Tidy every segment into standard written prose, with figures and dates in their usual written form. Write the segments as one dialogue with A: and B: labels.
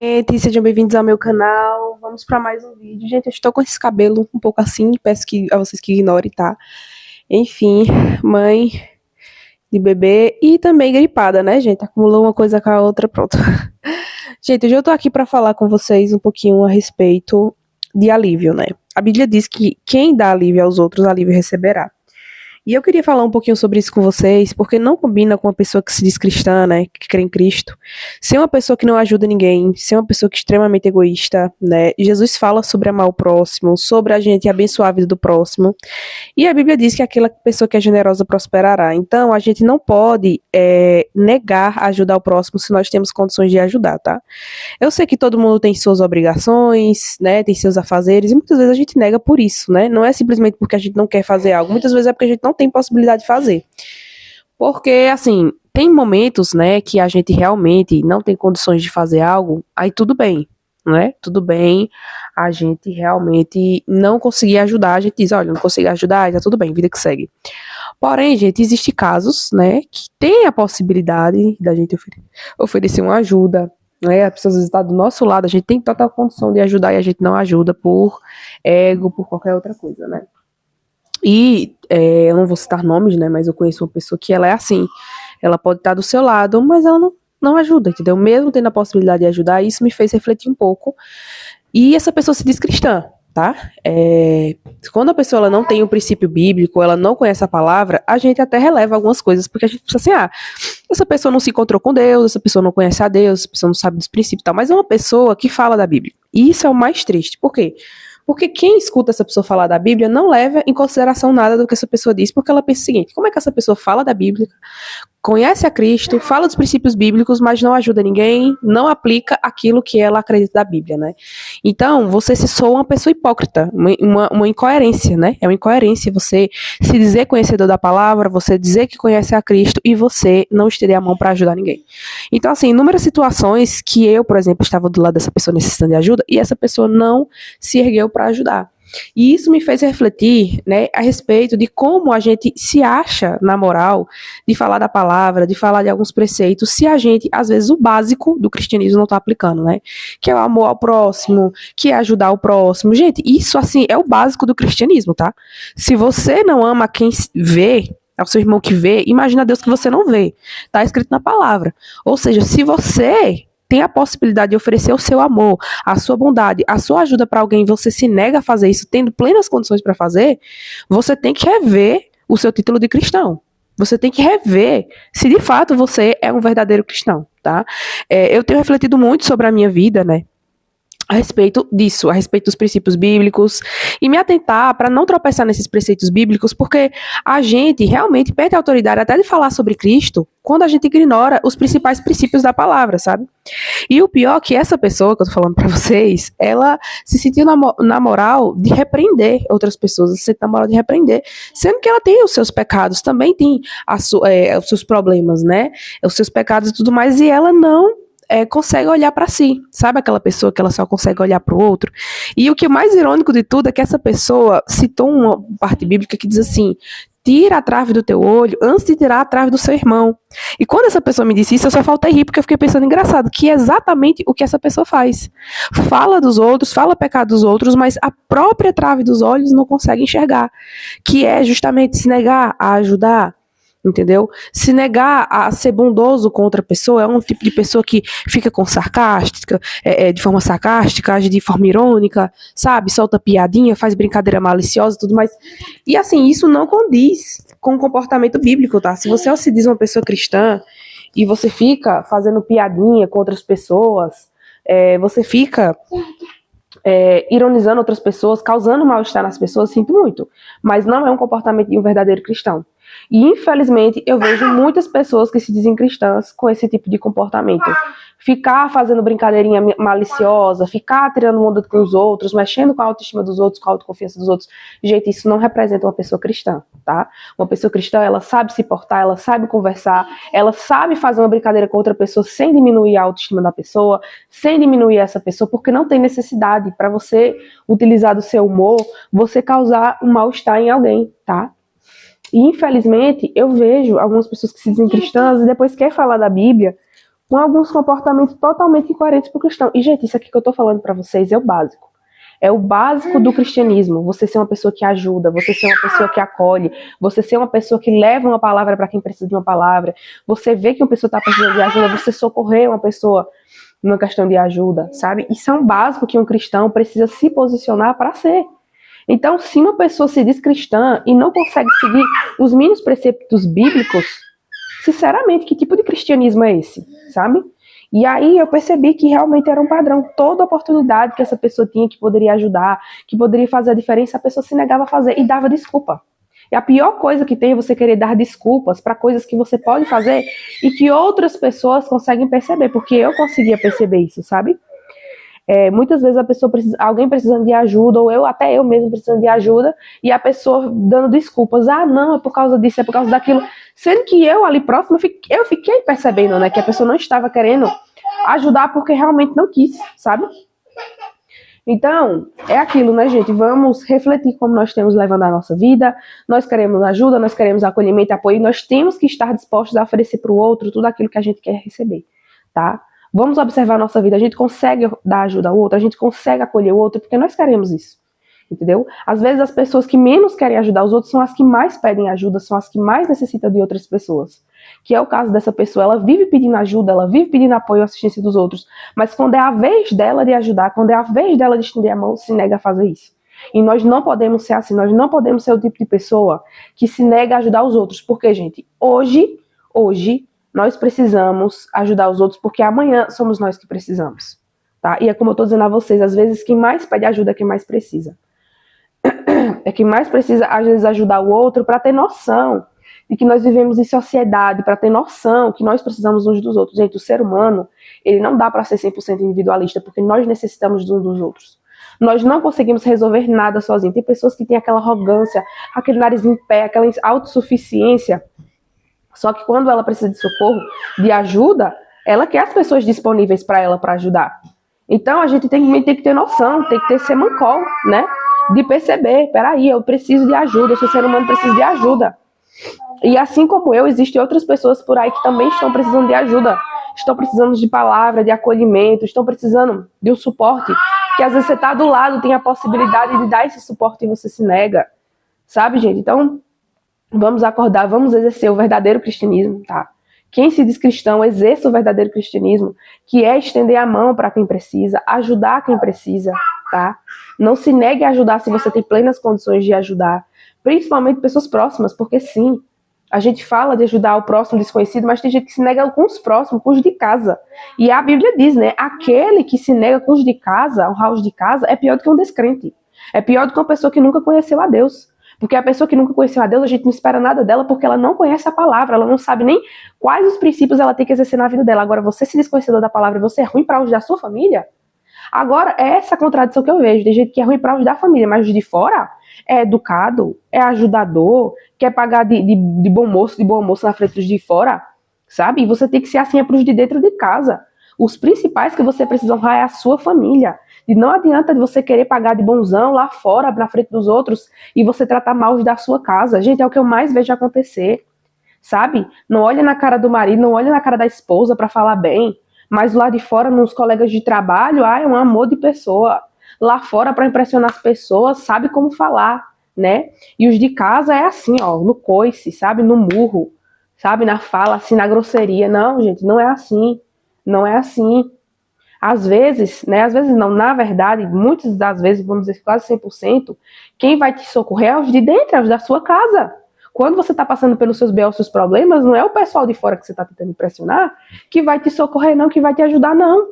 A: Gente, sejam bem-vindos ao meu canal. Vamos para mais um vídeo. Gente, eu estou com esse cabelo um pouco assim, peço a vocês que ignorem, tá? Enfim, mãe de bebê e também gripada, né, gente? Acumulou uma coisa com a outra, pronto. Gente, hoje eu tô aqui para falar com vocês um pouquinho a respeito de alívio, né? A Bíblia diz que quem dá alívio aos outros, alívio receberá. E eu queria falar um pouquinho sobre isso com vocês, porque não combina com uma pessoa que se diz cristã, né, que crê em Cristo, ser uma pessoa que não ajuda ninguém, ser uma pessoa que é extremamente egoísta, né. Jesus fala sobre amar o próximo, sobre a gente abençoar a vida do próximo, e a Bíblia diz que aquela pessoa que é generosa prosperará. Então, a gente não pode negar ajudar o próximo se nós temos condições de ajudar, tá? Eu sei que todo mundo tem suas obrigações, né, tem seus afazeres, e muitas vezes a gente nega por isso, né? Não é simplesmente porque a gente não quer fazer algo, muitas vezes é porque a gente não tem possibilidade de fazer. Porque, assim, tem momentos, né, que a gente realmente não tem condições de fazer algo, aí tudo bem, né? Tudo bem a gente realmente não conseguir ajudar, a gente diz, olha, não consegui ajudar, tá tudo bem, vida que segue. Porém, gente, existem casos, né, que tem a possibilidade da gente oferecer uma ajuda, né, a pessoa às vezes está do nosso lado, a gente tem total condição de ajudar e a gente não ajuda por ego, por qualquer outra coisa, né. E eu não vou citar nomes, né, mas eu conheço uma pessoa que ela é assim, ela pode estar do seu lado, mas ela não ajuda, entendeu? Mesmo tendo a possibilidade de ajudar, isso me fez refletir um pouco. E essa pessoa se diz cristã, tá? Quando a pessoa ela não tem um princípio bíblico, ela não conhece a palavra, a gente até releva algumas coisas, porque a gente pensa assim, essa pessoa não se encontrou com Deus, essa pessoa não conhece a Deus, essa pessoa não sabe dos princípios e tal, mas é uma pessoa que fala da Bíblia. E isso é o mais triste. Por quê? Porque quem escuta essa pessoa falar da Bíblia não leva em consideração nada do que essa pessoa diz, porque ela pensa o seguinte, como é que essa pessoa fala da Bíblia, conhece a Cristo, fala dos princípios bíblicos, mas não ajuda ninguém, não aplica aquilo que ela acredita da Bíblia, né? Então, você se soa uma pessoa hipócrita, uma incoerência, né? É uma incoerência você se dizer conhecedor da palavra, você dizer que conhece a Cristo e você não estender a mão para ajudar ninguém. Então, assim, inúmeras situações que eu, por exemplo, estava do lado dessa pessoa necessitando de ajuda e essa pessoa não se ergueu para ajudar. E isso me fez refletir, né, a respeito de como a gente se acha na moral de falar da palavra, de falar de alguns preceitos, se a gente, às vezes, o básico do cristianismo não está aplicando, né? Que é o amor ao próximo, que é ajudar o próximo. Gente, isso, assim, é o básico do cristianismo, tá? Se você não ama quem vê, é o seu irmão que vê, imagina Deus que você não vê. Está escrito na palavra. Ou seja, se você tem a possibilidade de oferecer o seu amor, a sua bondade, a sua ajuda para alguém, você se nega a fazer isso, tendo plenas condições para fazer, você tem que rever o seu título de cristão. Você tem que rever se de fato você é um verdadeiro cristão, tá? Eu tenho refletido muito sobre a minha vida, né? A respeito disso, a respeito dos princípios bíblicos e me atentar para não tropeçar nesses preceitos bíblicos, porque a gente realmente perde a autoridade até de falar sobre Cristo quando a gente ignora os principais princípios da palavra, sabe? E o pior é que essa pessoa que eu tô falando para vocês, ela se sentiu na moral de repreender outras pessoas, se sentiu na moral de repreender, sendo que ela tem os seus pecados, também tem os seus problemas, né? Os seus pecados e tudo mais, e ela não consegue olhar para si, sabe aquela pessoa que ela só consegue olhar para o outro? E o que é mais irônico de tudo é que essa pessoa citou uma parte bíblica que diz assim, tira a trave do teu olho antes de tirar a trave do seu irmão. E quando essa pessoa me disse isso, eu só faltei rir, porque eu fiquei pensando, engraçado, que é exatamente o que essa pessoa faz. Fala dos outros, fala pecado dos outros, mas a própria trave dos olhos não consegue enxergar, que é justamente se negar a ajudar, entendeu? Se negar a ser bondoso com outra pessoa, é um tipo de pessoa que fica com sarcástica, de forma sarcástica, age de forma irônica, sabe? Solta piadinha, faz brincadeira maliciosa e tudo mais. E assim, isso não condiz com o comportamento bíblico, tá? Se você se diz uma pessoa cristã e você fica fazendo piadinha com outras pessoas, você fica ironizando outras pessoas, causando mal-estar nas pessoas, sinto muito. Mas não é um comportamento de um verdadeiro cristão. E, infelizmente, eu vejo muitas pessoas que se dizem cristãs com esse tipo de comportamento. Ficar fazendo brincadeirinha maliciosa, ficar tirando onda com os outros, mexendo com a autoestima dos outros, com a autoconfiança dos outros. Gente, isso não representa uma pessoa cristã, tá? Uma pessoa cristã, ela sabe se portar, ela sabe conversar, ela sabe fazer uma brincadeira com outra pessoa sem diminuir a autoestima da pessoa, sem diminuir essa pessoa, porque não tem necessidade para você utilizar do seu humor, você causar um mal-estar em alguém, tá? E, infelizmente, eu vejo algumas pessoas que se dizem cristãs e depois querem falar da Bíblia com alguns comportamentos totalmente incoerentes para o cristão. E, gente, isso aqui que eu estou falando para vocês é o básico. É o básico do cristianismo. Você ser uma pessoa que ajuda, você ser uma pessoa que acolhe, você ser uma pessoa que leva uma palavra para quem precisa de uma palavra, você vê que uma pessoa está precisando de ajuda, você socorrer uma pessoa numa questão de ajuda, sabe? Isso é um básico que um cristão precisa se posicionar para ser. Então, se uma pessoa se diz cristã e não consegue seguir os mínimos preceptos bíblicos, sinceramente, que tipo de cristianismo é esse, sabe? E aí eu percebi que realmente era um padrão. Toda oportunidade que essa pessoa tinha que poderia ajudar, que poderia fazer a diferença, a pessoa se negava a fazer e dava desculpa. E a pior coisa que tem é você querer dar desculpas para coisas que você pode fazer e que outras pessoas conseguem perceber, porque eu conseguia perceber isso, sabe? Muitas vezes alguém precisando de ajuda, ou até eu mesmo precisando de ajuda, e a pessoa dando desculpas. Ah, não, é por causa disso, é por causa daquilo. Sendo que eu ali próximo, eu fiquei percebendo, né, que a pessoa não estava querendo ajudar porque realmente não quis, sabe? Então, é aquilo, né, gente? Vamos refletir como nós temos levando a nossa vida. Nós queremos ajuda, nós queremos acolhimento e apoio. Nós temos que estar dispostos a oferecer para o outro tudo aquilo que a gente quer receber, tá? Vamos observar a nossa vida. A gente consegue dar ajuda ao outro, a gente consegue acolher o outro porque nós queremos isso. Entendeu? Às vezes as pessoas que menos querem ajudar os outros são as que mais pedem ajuda, são as que mais necessitam de outras pessoas. Que é o caso dessa pessoa, ela vive pedindo ajuda, ela vive pedindo apoio e assistência dos outros, mas quando é a vez dela de ajudar, quando é a vez dela de estender a mão, se nega a fazer isso. E nós não podemos ser assim, nós não podemos ser o tipo de pessoa que se nega a ajudar os outros, porque, gente, hoje, nós precisamos ajudar os outros, porque amanhã somos nós que precisamos, tá? E é como eu tô dizendo a vocês, às vezes quem mais pede ajuda é quem mais precisa. É quem mais precisa, às vezes, ajudar o outro para ter noção de que nós vivemos em sociedade, para ter noção que nós precisamos uns dos outros. Gente, o ser humano, ele não dá para ser 100% individualista, porque nós necessitamos uns dos outros. Nós não conseguimos resolver nada sozinhos. Tem pessoas que têm aquela arrogância, aquele nariz em pé, aquela autossuficiência. Só que quando ela precisa de socorro, de ajuda, ela quer as pessoas disponíveis para ela para ajudar. Então a gente tem que ter noção, tem que ter semancol, né? De perceber, peraí, eu preciso de ajuda, eu sou ser humano, preciso de ajuda. E assim como eu, existem outras pessoas por aí que também estão precisando de ajuda. Estão precisando de palavra, de acolhimento, estão precisando de um suporte. Que às vezes você está do lado, tem a possibilidade de dar esse suporte e você se nega. Sabe, gente? Então, vamos acordar, vamos exercer o verdadeiro cristianismo, tá? Quem se diz cristão, exerce o verdadeiro cristianismo, que é estender a mão para quem precisa, ajudar quem precisa, tá? Não se negue a ajudar se você tem plenas condições de ajudar, principalmente pessoas próximas, porque sim, a gente fala de ajudar o próximo desconhecido, mas tem gente que se nega com os próximos, com os de casa. E a Bíblia diz, né, aquele que se nega com os de casa, honrar os de casa, é pior do que um descrente. É pior do que uma pessoa que nunca conheceu a Deus. Porque a pessoa que nunca conheceu a Deus, a gente não espera nada dela porque ela não conhece a palavra, ela não sabe nem quais os princípios ela tem que exercer na vida dela. Agora, você se desconhecedor da palavra e você é ruim para os da sua família? Agora, é essa contradição que eu vejo. Tem gente que é ruim para os da família, mas os de fora é educado, é ajudador, quer pagar de bom moço na frente dos de fora, sabe? E você tem que ser assim para os de dentro de casa. Os principais que você precisa honrar é a sua família. E não adianta você querer pagar de bonzão lá fora, na frente dos outros, e você tratar mal os da sua casa. Gente, é o que eu mais vejo acontecer, sabe? Não olha na cara do marido, não olha na cara da esposa para falar bem, mas lá de fora, nos colegas de trabalho, é um amor de pessoa. Lá fora, para impressionar as pessoas, sabe como falar, né? E os de casa é assim, ó, no coice, sabe? No murro, sabe? Na fala, assim, na grosseria. Não, gente, não é assim. Não é assim. Às vezes, né? Às vezes não, na verdade, muitas das vezes, vamos dizer quase 100%, quem vai te socorrer é os de dentro, é os da sua casa. Quando você está passando pelos seus B.O., seus problemas, não é o pessoal de fora que você está tentando impressionar que vai te socorrer, não, que vai te ajudar, não.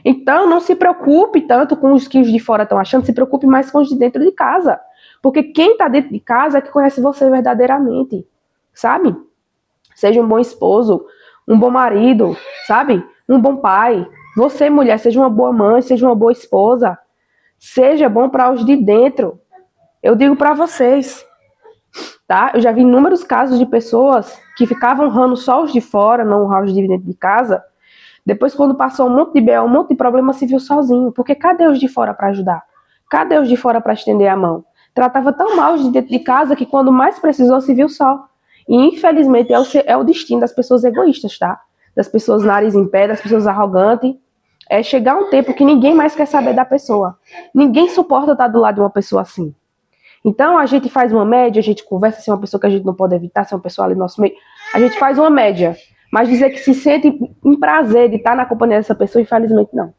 A: Então, não se preocupe tanto com os que os de fora estão achando, se preocupe mais com os de dentro de casa. Porque quem está dentro de casa é que conhece você verdadeiramente, sabe? Seja um bom esposo, um bom marido, sabe? Um bom pai. Você, mulher, seja uma boa mãe, seja uma boa esposa. Seja bom para os de dentro. Eu digo para vocês, tá? Eu já vi inúmeros casos de pessoas que ficavam honrando só os de fora, não honrar os de dentro de casa. Depois, quando passou um monte de B.O., um monte de problema, se viu sozinho. Porque cadê os de fora para ajudar? Cadê os de fora para estender a mão? Tratava tão mal os de dentro de casa que quando mais precisou, se viu só. E, infelizmente, é o destino das pessoas egoístas, tá? das pessoas nariz em pé, das pessoas arrogantes. É chegar um tempo que ninguém mais quer saber da pessoa. Ninguém suporta estar do lado de uma pessoa assim. Então a gente faz uma média, a gente conversa se é uma pessoa que a gente não pode evitar, se é uma pessoa ali no nosso meio. A gente faz uma média. Mas dizer que se sente em prazer de estar na companhia dessa pessoa, infelizmente não.